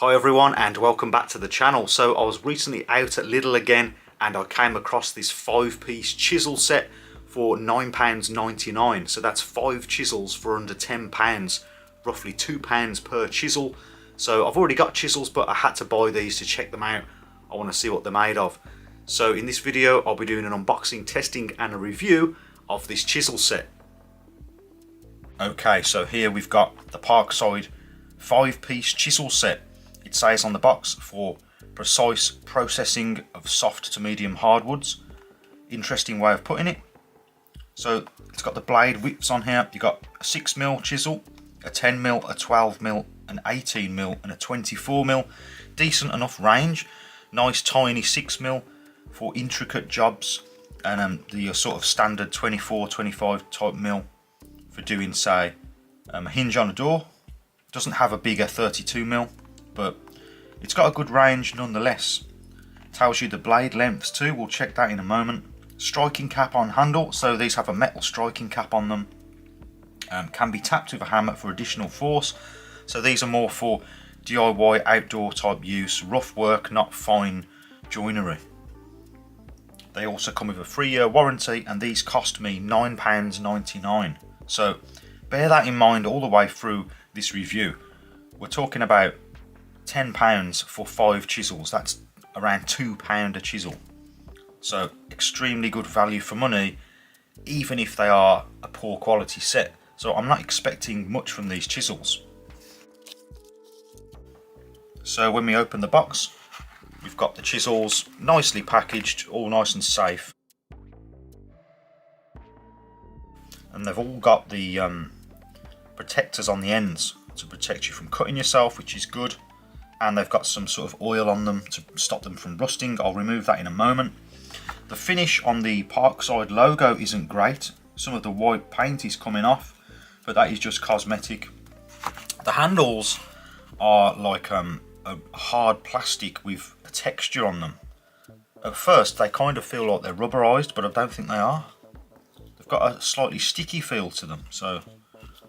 Hi everyone and welcome back to the channel. So I was recently out at Lidl again and I came across this 5-piece chisel set for £9.99. So that's 5 chisels for under £10, roughly £2 per chisel. So I've already got chisels, but I had to buy these to check them out. I want to see what they're made of. So in this video I'll be doing an unboxing, testing and a review of this chisel set. Okay, so here we've got the Parkside 5-piece chisel set. It says on the box for precise processing of soft to medium hardwoods. Interesting way of putting it. So it's got the blade widths on here. You've got a 6mm chisel, a 10mm, a 12mm, an 18mm and a 24mm. Decent enough range. Nice tiny 6mm for intricate jobs, and the sort of standard 24, 25 type mil for doing, say, a hinge on a door. Doesn't have a bigger 32mm, but it's got a good range nonetheless. Tells you the blade lengths too, we'll check that in a moment. Striking cap on handle, so these have a metal striking cap on them. Can be tapped with a hammer for additional force. So these are more for DIY outdoor type use, rough work, not fine joinery. They also come with a 3-year warranty, and these cost me £9.99. So bear that in mind all the way through this review. We're talking about £10 for 5 chisels. That's around £2 a chisel. So extremely good value for money, even if they are a poor quality set. So I'm not expecting much from these chisels. So when we open the box, we've got the chisels nicely packaged, all nice and safe. And they've all got the protectors on the ends to protect you from cutting yourself, which is good. And they've got some sort of oil on them to stop them from rusting. I'll remove that in a moment. The finish on the Parkside logo isn't great. Some of the white paint is coming off, but that is just cosmetic. The handles are like a hard plastic with a texture on them. At first they kind of feel like they're rubberized, but I don't think they are. They've got a slightly sticky feel to them, so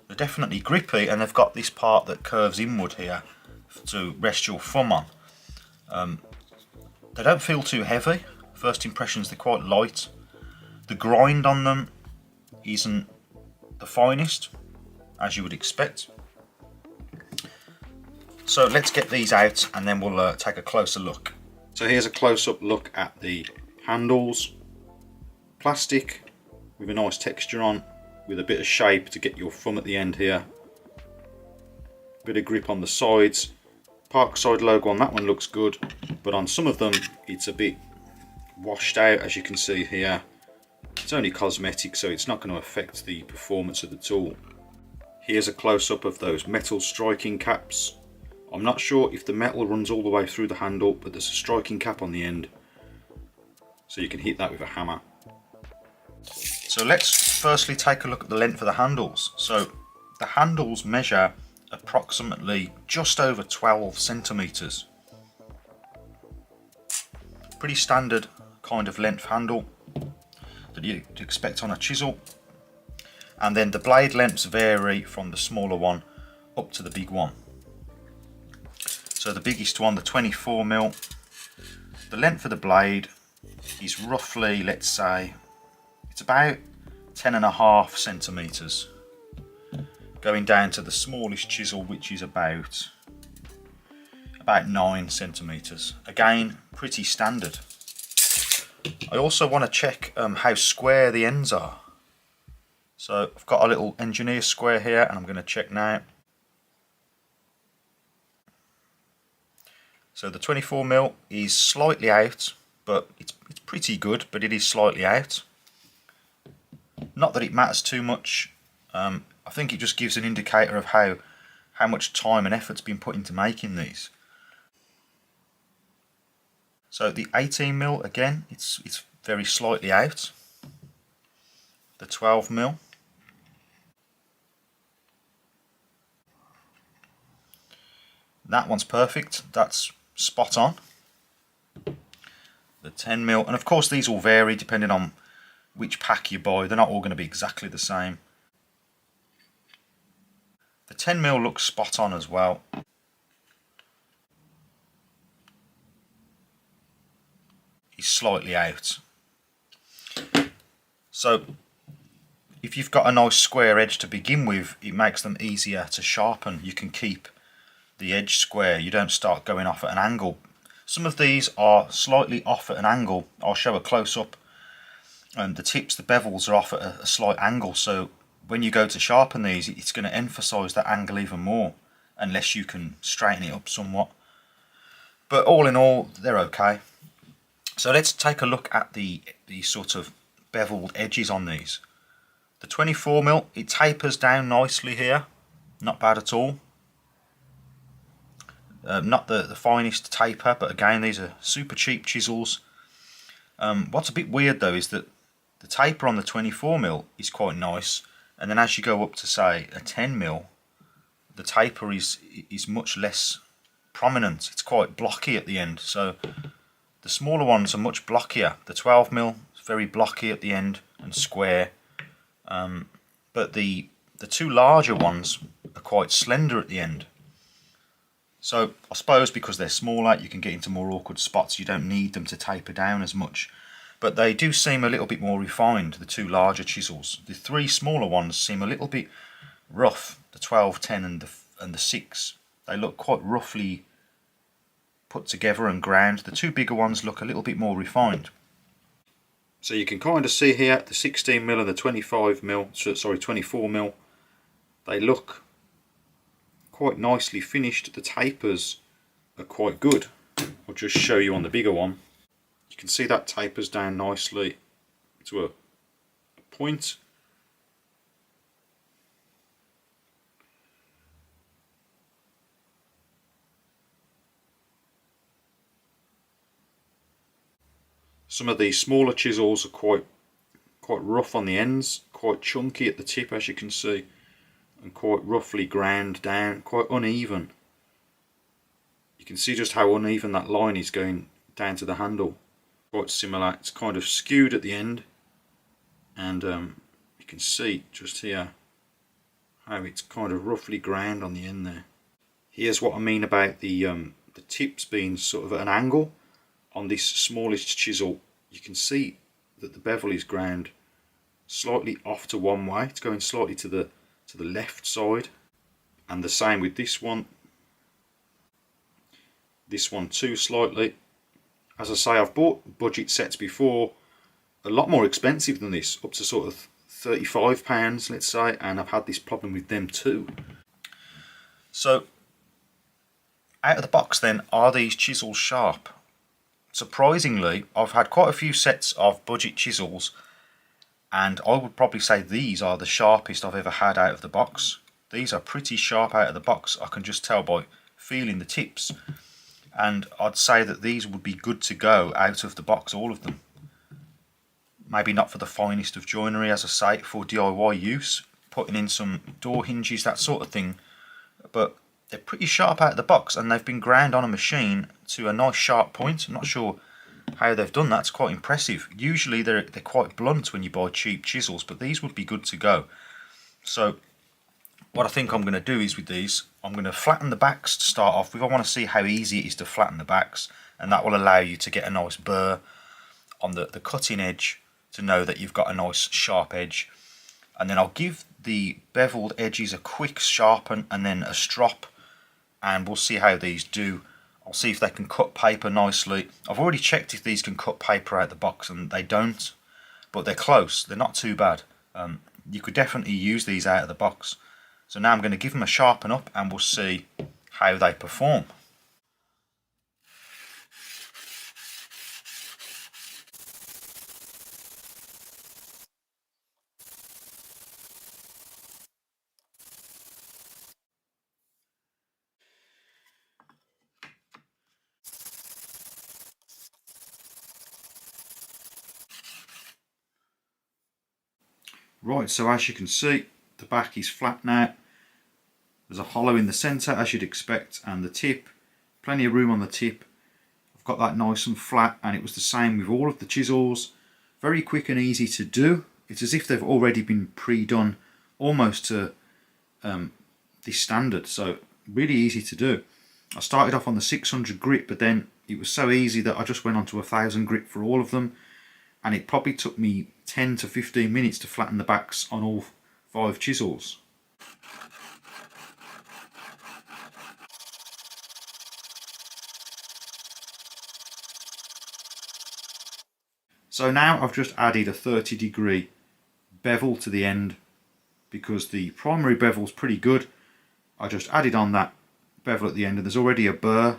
they're definitely grippy, and they've got this part that curves inward here to rest your thumb on. They don't feel too heavy. First impressions, they're quite light. The grind on them isn't the finest, as you would expect. So let's get these out and then we'll take a closer look. So here's a close-up look at the handles. Plastic with a nice texture on, with a bit of shape to get your thumb at the end here. Bit of grip on the sides. Parkside logo on that one looks good, but on some of them it's a bit washed out, as you can see here. It's only cosmetic, so it's not going to affect the performance of the tool. Here's a close-up of those metal striking caps. I'm not sure if the metal runs all the way through the handle, but there's a striking cap on the end, so you can hit that with a hammer. So let's firstly take a look at the length of the handles. So the handles measure approximately just over 12 centimeters. Pretty standard kind of length handle that you'd expect on a chisel. And then the blade lengths vary from the smaller one up to the big one. So the biggest one, the 24mm, the length of the blade is roughly, let's say, it's about 10.5 centimeters. Going down to the smallest chisel, which is about 9 centimeters. Again, pretty standard. I also want to check how square the ends are. So I've got a little engineer square here, and I'm going to check now. So the 24mm is slightly out, but it's pretty good, but it is slightly out. Not that it matters too much. I think it just gives an indicator of how much time and effort's been put into making these. So the 18mm, again, it's very slightly out. The 12mm. That one's perfect. That's spot on. The 10mm, and of course these will vary depending on which pack you buy. They're not all going to be exactly the same. The 10mm looks spot on as well. slightly out. So if you've got a nice square edge to begin with, it makes them easier to sharpen. You can keep the edge square, you don't start going off at an angle. Some of these are slightly off at an angle. I'll show a close-up. And the tips, the bevels are off at a slight angle, so when you go to sharpen these, it's going to emphasise that angle even more, unless you can straighten it up somewhat. But all in all, they're okay. So let's take a look at the sort of beveled edges on these. The 24mm, it tapers down nicely here, not bad at all. Not the finest taper, but again, these are super cheap chisels. What's a bit weird though is that the taper on the 24mm is quite nice, and then as you go up to say a 10mm, the taper is much less prominent. It's quite blocky at the end. So the smaller ones are much blockier. The 12mm is very blocky at the end and square, but the two larger ones are quite slender at the end. So I suppose because they're smaller, you can get into more awkward spots. You don't need them to taper down as much. But they do seem a little bit more refined, the two larger chisels. The three smaller ones seem a little bit rough, the 12, 10 and the 6. They look quite roughly put together and ground. The two bigger ones look a little bit more refined. So you can kind of see here the 16mm and the 24mm, they look quite nicely finished. The tapers are quite good. I'll just show you on the bigger one. You can see that tapers down nicely to a point. Some of these smaller chisels are quite rough on the ends, quite chunky at the tip as you can see, and quite roughly ground down, quite uneven. You can see just how uneven that line is going down to the handle. Quite similar, it's kind of skewed at the end, and you can see just here how it's kind of roughly ground on the end there. Here's what I mean about the tips being sort of at an angle. On this smallest chisel, you can see that the bevel is ground slightly off to one way. It's going slightly to the left side, and the same with this one. This one too, slightly. As I say, I've bought budget sets before, a lot more expensive than this, up to sort of £35, let's say, and I've had this problem with them too. So, out of the box then, are these chisels sharp? Surprisingly, I've had quite a few sets of budget chisels, and I would probably say these are the sharpest I've ever had out of the box. These are pretty sharp out of the box. I can just tell by feeling the tips. And I'd say that these would be good to go out of the box, all of them. Maybe not for the finest of joinery, as I say, for DIY use, putting in some door hinges, that sort of thing. But they're pretty sharp out of the box, and they've been ground on a machine to a nice sharp point. I'm not sure how they've done that. It's quite impressive. Usually they're quite blunt when you buy cheap chisels, but these would be good to go. So what I think I'm going to do is with these, I'm going to flatten the backs to start off with. I want to see how easy it is to flatten the backs, and that will allow you to get a nice burr on the cutting edge to know that you've got a nice sharp edge. And then I'll give the beveled edges a quick sharpen and then a strop, and we'll see how these do. I'll see if they can cut paper nicely. I've already checked if these can cut paper out the box, and they don't, but they're close. They're not too bad. You could definitely use these out of the box. So now I'm going to give them a sharpen up, and we'll see how they perform. Right, so as you can see, the back is flat now. There's a hollow in the centre, as you'd expect, and the tip, plenty of room on the tip. I've got that nice and flat, and it was the same with all of the chisels. Very quick and easy to do. It's as if they've already been pre-done almost to this standard, so really easy to do. I started off on the 600 grit, but then it was so easy that I just went on to 1000 grit for all of them, and it probably took me 10 to 15 minutes to flatten the backs on all 5 chisels. So now I've just added a 30-degree bevel to the end because the primary bevel's pretty good. I just added on that bevel at the end, and there's already a burr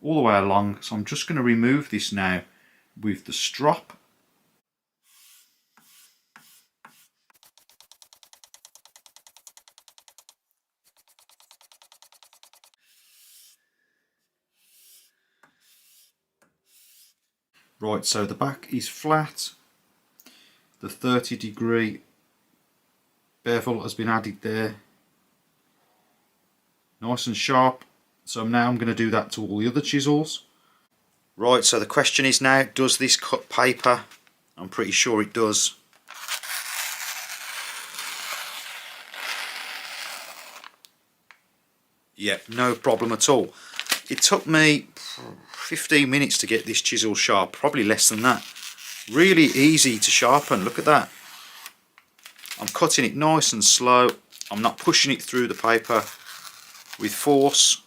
all the way along, so I'm just going to remove this now with the strop. Right, so the back is flat, the 30-degree bevel has been added there, nice and sharp. So now I'm going to do that to all the other chisels. Right, so the question is now, does this cut paper? I'm pretty sure it does. Yep, no problem at all. It took me 15 minutes to get this chisel sharp, probably less than that. Really easy to sharpen, look at that. I'm cutting it nice and slow. I'm not pushing it through the paper with force.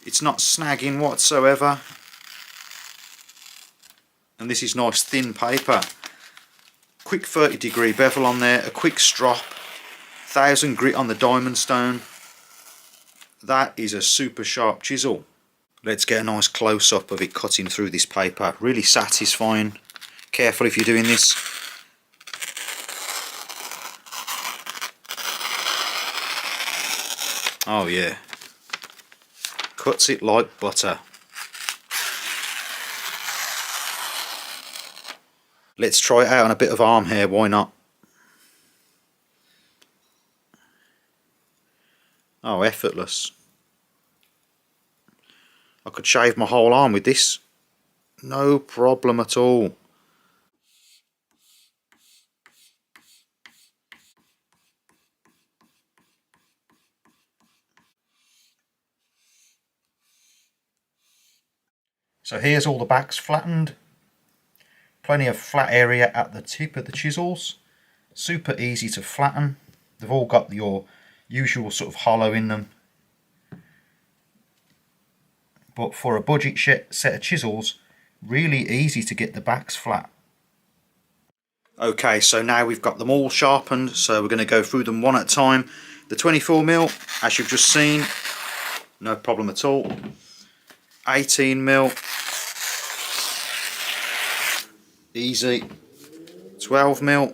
It's not snagging whatsoever. And this is nice thin paper. Quick 30-degree bevel on there, a quick strop, 1000 grit on the diamond stone. That is a super sharp chisel. Let's get a nice close-up of it cutting through this paper. Really satisfying. Careful if you're doing this. Oh yeah. Cuts it like butter. Let's try it out on a bit of arm hair, why not? Oh, effortless. I could shave my whole arm with this. No problem at all. So here's all the backs flattened. Plenty of flat area at the tip of the chisels. Super easy to flatten. They've all got your usual sort of hollow in them. But for a budget set of chisels, really easy to get the backs flat. Okay, so now we've got them all sharpened, so we're going to go through them one at a time. The 24mm, as you've just seen, no problem at all. 18mm, easy. 12mm,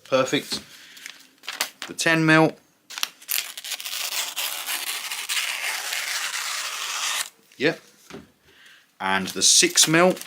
perfect. The 10mm, yep. And the 6mm,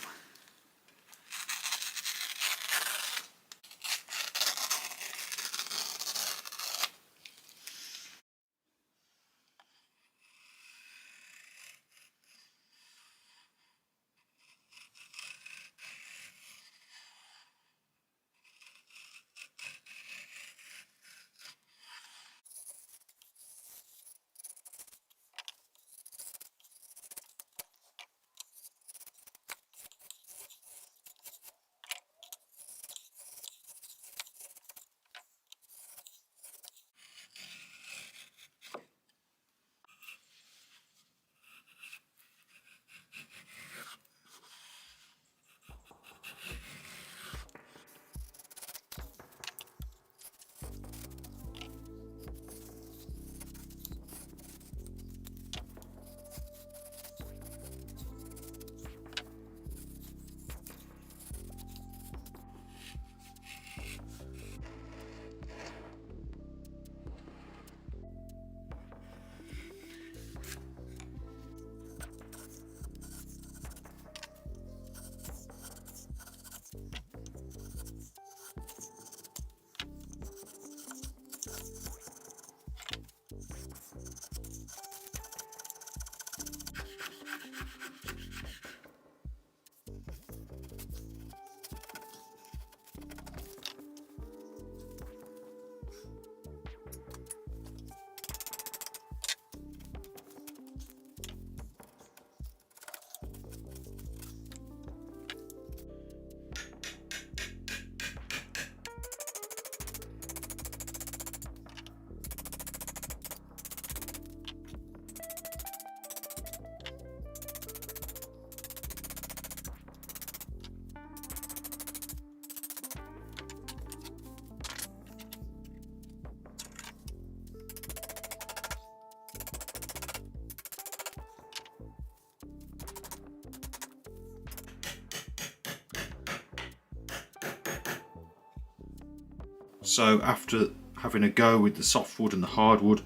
So after having a go with the softwood and the hardwood,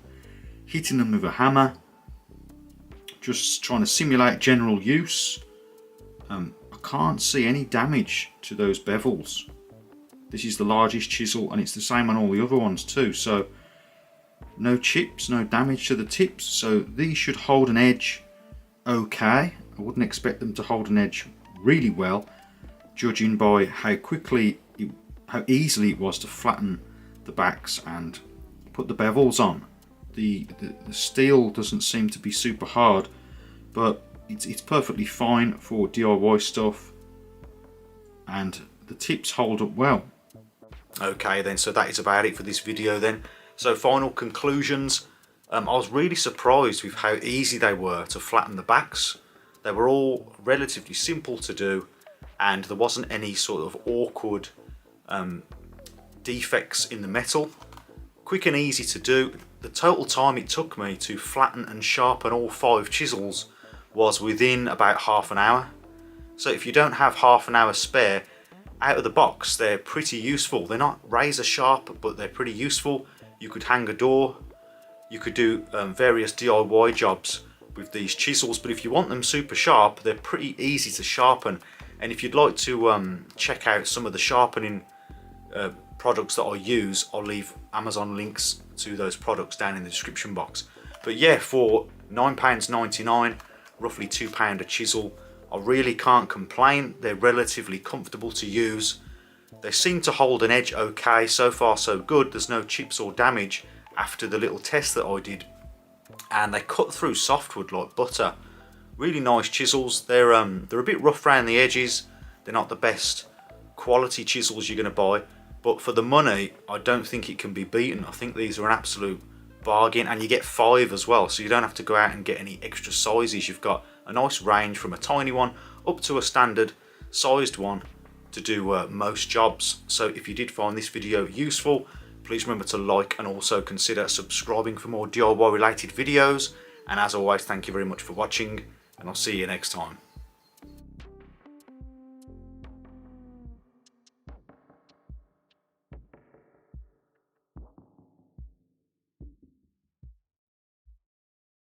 hitting them with a hammer, just trying to simulate general use, I can't see any damage to those bevels. This is the largest chisel and it's the same on all the other ones too, so no chips, no damage to the tips, so these should hold an edge okay. I wouldn't expect them to hold an edge really well, judging by how easily it was to flatten the backs and put the bevels on. The steel doesn't seem to be super hard, but it's perfectly fine for DIY stuff, and the tips hold up well. Okay then, so that is about it for this video then. So final conclusions, I was really surprised with how easy they were to flatten the backs. They were all relatively simple to do, and there wasn't any sort of awkward defects in the metal. Quick and easy to do. The total time it took me to flatten and sharpen all 5 chisels was within about half an hour. So if you don't have half an hour spare, out of the box they're pretty useful. They're not razor sharp, but they're pretty useful. You could hang a door, you could do various DIY jobs with these chisels, but if you want them super sharp, they're pretty easy to sharpen. And if you'd like to check out some of the sharpening products that I use, I'll leave Amazon links to those products down in the description box. But yeah, for £9.99, roughly £2 a chisel, I really can't complain. They're relatively comfortable to use. They seem to hold an edge okay. So far so good. There's no chips or damage after the little test that I did, and they cut through softwood like butter. Really nice chisels. They're a bit rough around the edges. They're not the best quality chisels you're going to buy, but for the money I don't think it can be beaten. I think these are an absolute bargain, and you get 5 as well, so you don't have to go out and get any extra sizes. You've got a nice range from a tiny one up to a standard sized one to do most jobs. So if you did find this video useful, please remember to like and also consider subscribing for more DIY related videos. And as always, thank you very much for watching, and I'll see you next time.